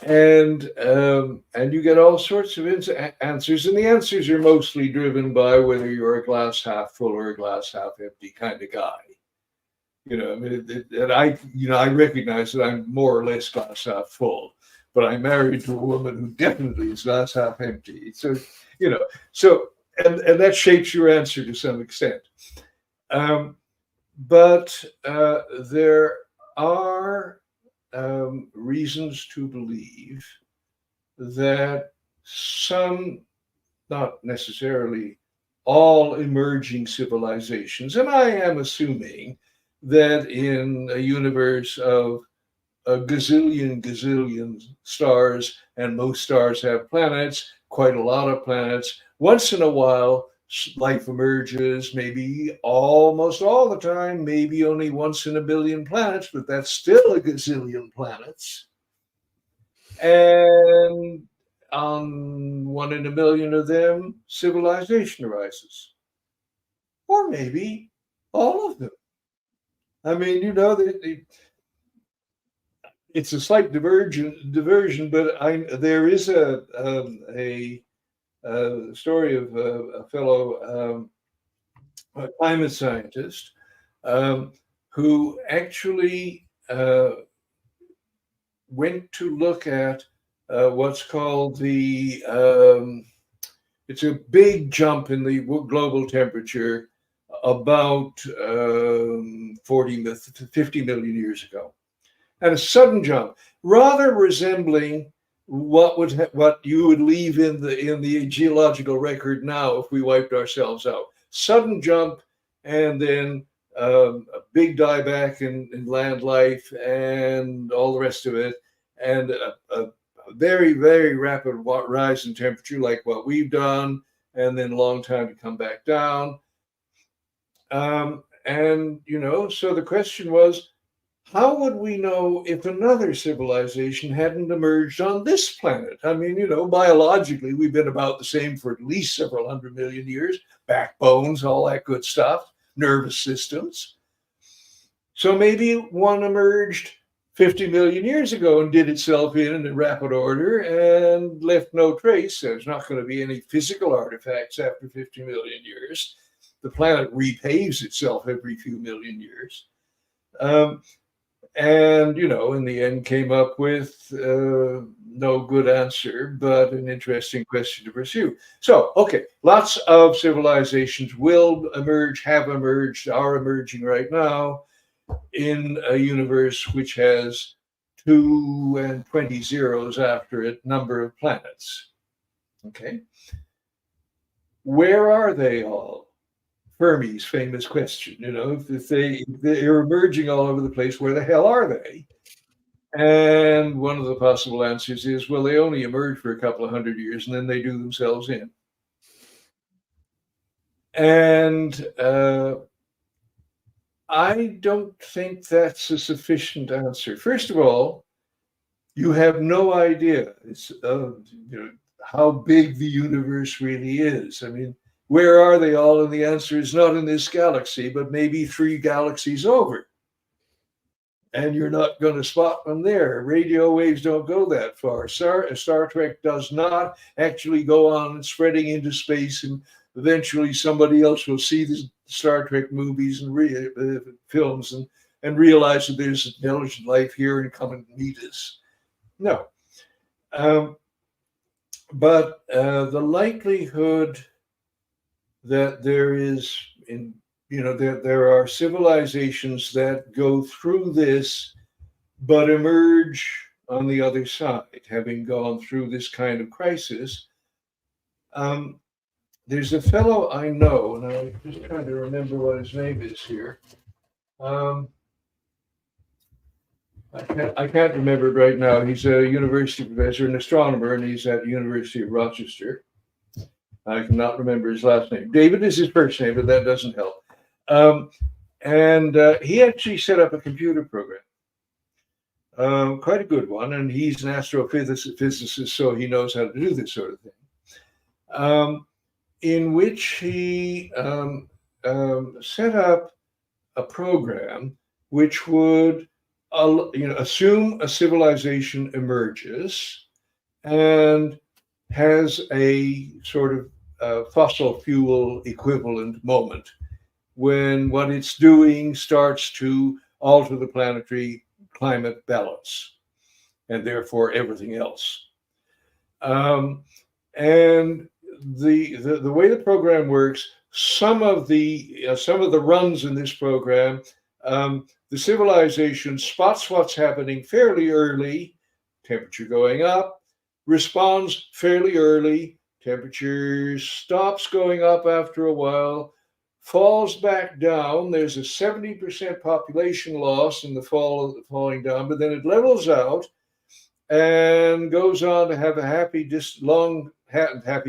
and you get all sorts of answers, and the answers are mostly driven by whether you're a glass half full or a glass half empty kind of guy. You know, I mean, and I recognize that I'm more or less glass half full, but I'm married to a woman who definitely is glass half empty. So, you know, and that shapes your answer to some extent. But there are reasons to believe that some, not necessarily all emerging civilizations, and I am assuming that in a universe of a gazillion stars, and most stars have planets, quite a lot of planets, once in a while life emerges, maybe almost all the time, maybe only once in a billion planets, but that's still a gazillion planets. And on 1 in a million of them, civilization arises. Or maybe all of them. I mean, you know, it's a slight diversion, but there is a story of a fellow climate scientist who actually went to look at what's called it's a big jump in the global temperature about 40 to 50 million years ago. And a sudden jump, rather resembling what you would leave in the geological record now if we wiped ourselves out. Sudden jump, and then a big dieback in land life and all the rest of it, and a very, very rapid rise in temperature like what we've done, and then a long time to come back down. And, you know, so the question was, how would we know if another civilization hadn't emerged on this planet? I mean, you know, biologically, we've been about the same for at least several 100 million years, backbones, all that good stuff, nervous systems. So maybe one emerged 50 million years ago and did itself in rapid order and left no trace. There's not going to be any physical artifacts after 50 million years. The planet repaves itself every few million years. And, you know, in the end came up with no good answer, but an interesting question to pursue. So, okay, lots of civilizations will emerge, have emerged, are emerging right now in a universe which has 2 and 20 zeros after it number of planets. Okay. Where are they all? Fermi's famous question, you know, if they're emerging all over the place, where the hell are they? And one of the possible answers is, well, they only emerge for a couple of 100 years and then they do themselves in. And I don't think that's a sufficient answer. First of all, you have no idea you know, how big the universe really is. I mean, Where are they all? And the answer is not in this galaxy, but maybe 3 galaxies over. And you're not going to spot them there. Radio waves don't go that far. Star Trek does not actually go on spreading into space, and eventually somebody else will see the Star Trek movies and films and realize that there's intelligent life here and come and meet us. No. But the likelihood that there is, there are civilizations that go through this, but emerge on the other side, having gone through this kind of crisis. There's a fellow I know, and I'm just trying to remember what his name is here. I can't remember it right now. He's a university professor, an astronomer, and he's at the University of Rochester. I cannot remember his last name. David is his first name, but that doesn't help. And he actually set up a computer program, quite a good one, and he's an astrophysicist, so he knows how to do this sort of thing, in which he set up a program which would assume a civilization emerges and has a sort of fossil fuel equivalent moment when what it's doing starts to alter the planetary climate balance and therefore everything else. And the way the program works, some of the runs in this program, the civilization spots what's happening fairly early, temperature going up, responds fairly early, temperature stops going up after a while, falls back down. There's a 70% population loss in the falling down, but then it levels out and goes on to have a happy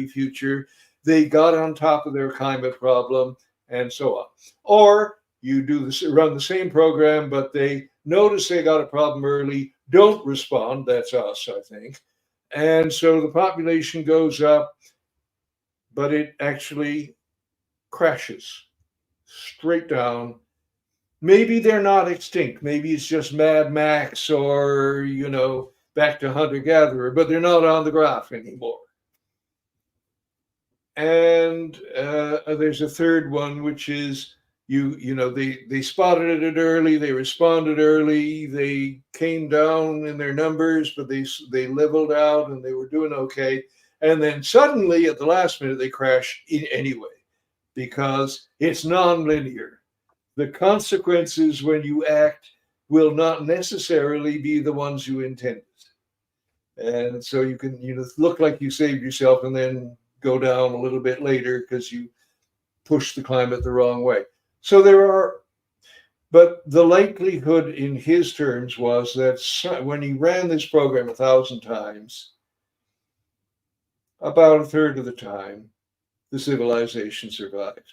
future. They got on top of their climate problem and so on. Or you run the same program, but they notice they got a problem early, don't respond. That's us, I think. And so the population goes up, but it actually crashes straight down. Maybe they're not extinct. Maybe it's just Mad Max or, back to hunter-gatherer, but they're not on the graph anymore. And there's a third one, which is they spotted it early, they responded early, they came down in their numbers, but they leveled out and they were doing okay. And then suddenly at the last minute, they crash anyway, because it's nonlinear. The consequences when you act will not necessarily be the ones you intended. And so you can look like you saved yourself and then go down a little bit later because you pushed the climate the wrong way. So but the likelihood in his terms was that when he ran this program 1,000 times, about a third of the time, the civilization survived.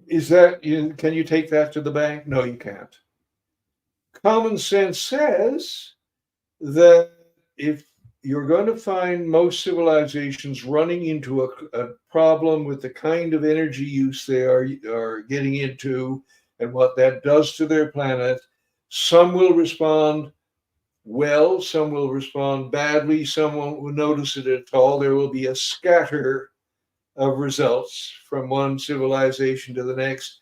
Can you take that to the bank? No, you can't. Common sense says that if you're going to find most civilizations running into a problem with the kind of energy use they are getting into and what that does to their planet, some will respond well, some will respond badly, some won't notice it at all. There will be a scatter of results from one civilization to the next.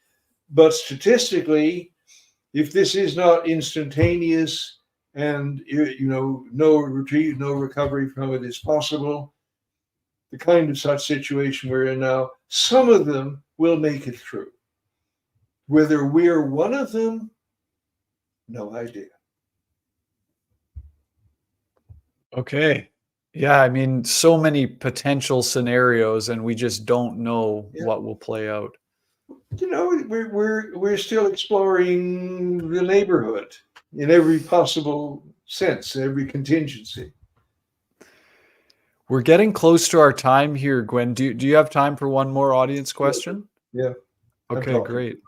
But statistically, if this is not instantaneous and no retreat, no recovery from it is possible, the kind of such situation we're in now, some of them will make it through. Whether we're one of them, no idea. Okay. Yeah, I mean, so many potential scenarios, and we just don't know what will play out. We're still exploring the neighborhood in every possible sense, every contingency. We're getting close to our time here, Gwynne. Do you have time for one more audience question? Yeah. Okay, great.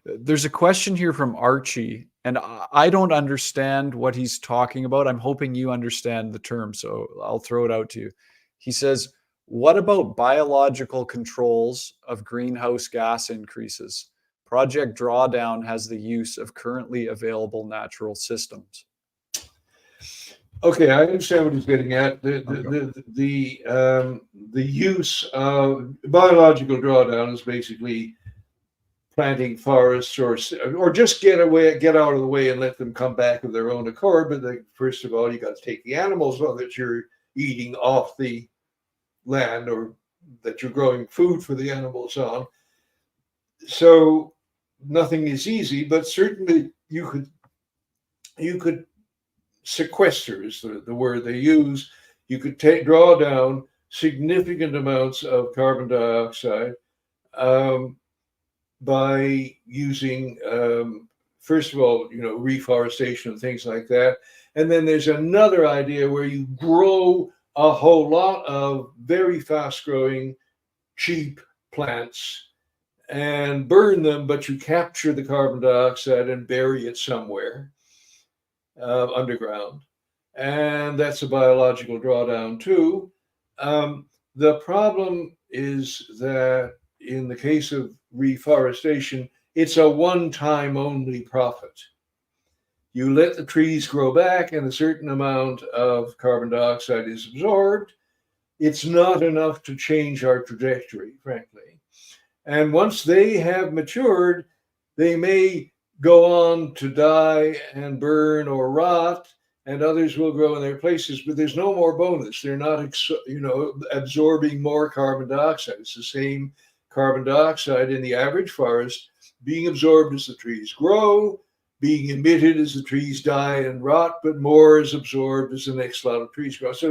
There's a question here from Archie, and I don't understand what he's talking about. I'm hoping you understand the term, so I'll throw it out to you. He says, What about biological controls of greenhouse gas increases? Project Drawdown has the use of currently available natural systems. Okay, I understand what he's getting at. The use of biological drawdown is basically planting forests or just get out of the way and let them come back of their own accord. But first of all, you got to take the animals that you're eating off the land or that you're growing food for the animals on. So nothing is easy, but certainly you could sequester is the word they use. You could draw down significant amounts of carbon dioxide by using, first of all, reforestation and things like that. And then there's another idea where you grow a whole lot of very fast-growing, cheap plants and burn them, but you capture the carbon dioxide and bury it somewhere underground. And that's a biological drawdown too. The problem is that in the case of reforestation, it's a one-time only profit. You let the trees grow back and a certain amount of carbon dioxide is absorbed. It's not enough to change our trajectory, frankly. And once they have matured, they may go on to die and burn or rot, and others will grow in their places, but there's no more bonus. They're not, absorbing more carbon dioxide. It's the same carbon dioxide in the average forest being absorbed as the trees grow, being emitted as the trees die and rot, but more is absorbed as the next lot of trees grow. So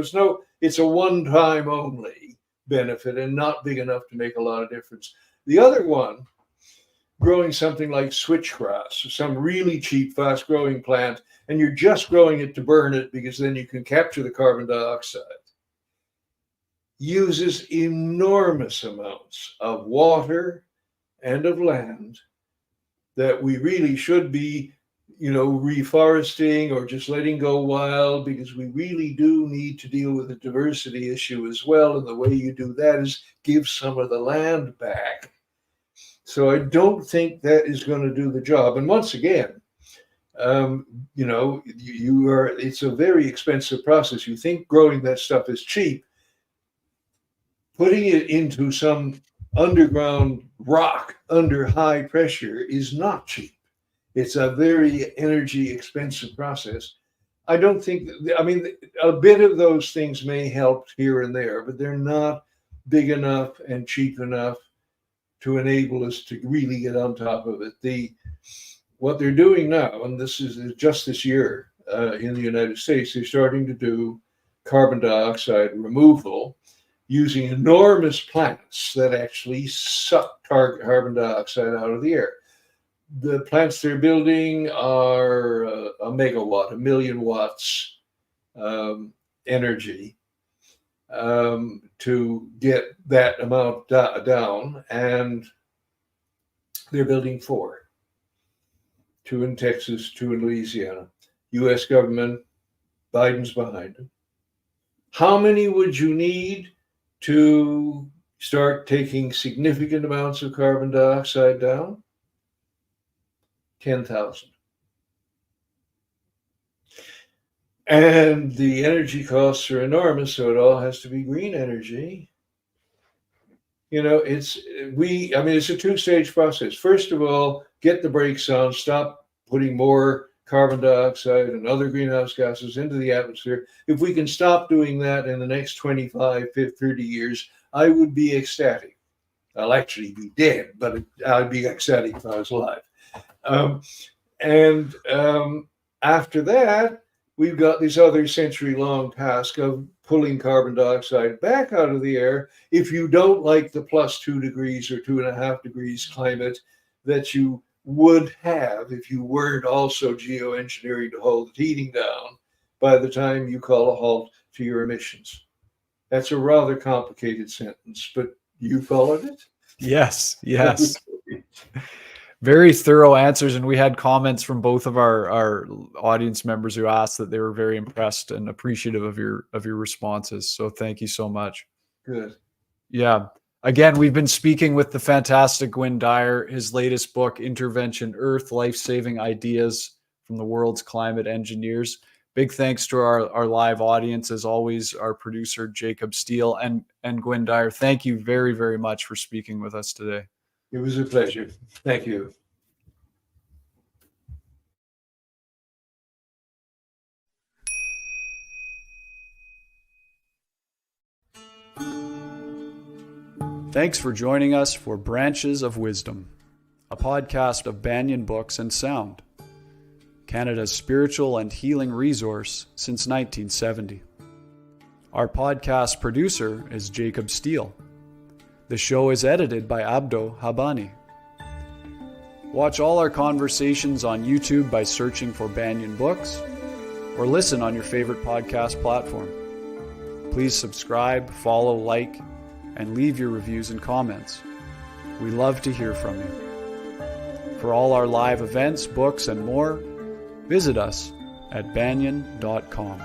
it's a one-time only benefit and not big enough to make a lot of difference. The other one, growing something like switchgrass, some really cheap, fast-growing plant, and you're just growing it to burn it because then you can capture the carbon dioxide, uses enormous amounts of water and of land that we really should be, reforesting or just letting go wild, because we really do need to deal with the diversity issue as well. And the way you do that is give some of the land back. So I don't think that is going to do the job. And once again, it's a very expensive process. You think growing that stuff is cheap. Putting it into some underground rock under high pressure is not cheap. It's a very energy expensive process. I don't think, a bit of those things may help here and there, but they're not big enough and cheap enough to enable us to really get on top of it. What they're doing now, and this is just this year in the United States, they're starting to do carbon dioxide removal using enormous plants that actually suck carbon dioxide out of the air. The plants they're building are a megawatt, 1 million watts energy to get that amount down, and they're building 4. 2 in Texas, 2 in Louisiana. U.S. government, Biden's behind them. How many would you need to start taking significant amounts of carbon dioxide down? 10,000. And the energy costs are enormous, so it all has to be green energy. It's a 2-stage process. First of all, get the brakes on, stop putting more carbon dioxide and other greenhouse gases into the atmosphere. If we can stop doing that in the next 25, 30 years, I would be ecstatic. I'll actually be dead, but I'd be ecstatic if I was alive. After that, we've got this other century-long task of pulling carbon dioxide back out of the air if you don't like the plus 2 degrees or 2.5 degrees climate that you would have if you weren't also geoengineering to hold the heating down by the time you call a halt to your emissions. That's a rather complicated sentence, but you followed it? Yes. Very thorough answers, and we had comments from both of our audience members who asked that they were very impressed and appreciative of your responses. So thank you so much. Good. Yeah. Again, we've been speaking with the fantastic Gwynne Dyer. His latest book, Intervention Earth, Life-Saving Ideas from the World's Climate Engineers. Big thanks to our live audience, as always, our producer, Jacob Steele, and Gwynne Dyer. Thank you very, very much for speaking with us today. It was a pleasure. Thank you. Thanks for joining us for Branches of Wisdom, a podcast of Banyen Books and Sound, Canada's spiritual and healing resource since 1970. Our podcast producer is Jacob Steele. The show is edited by Abdo Habani. Watch all our conversations on YouTube by searching for Banyen Books, or listen on your favorite podcast platform. Please subscribe, follow, like, and leave your reviews and comments. We love to hear from you. For all our live events, books, and more, visit us at banyen.com.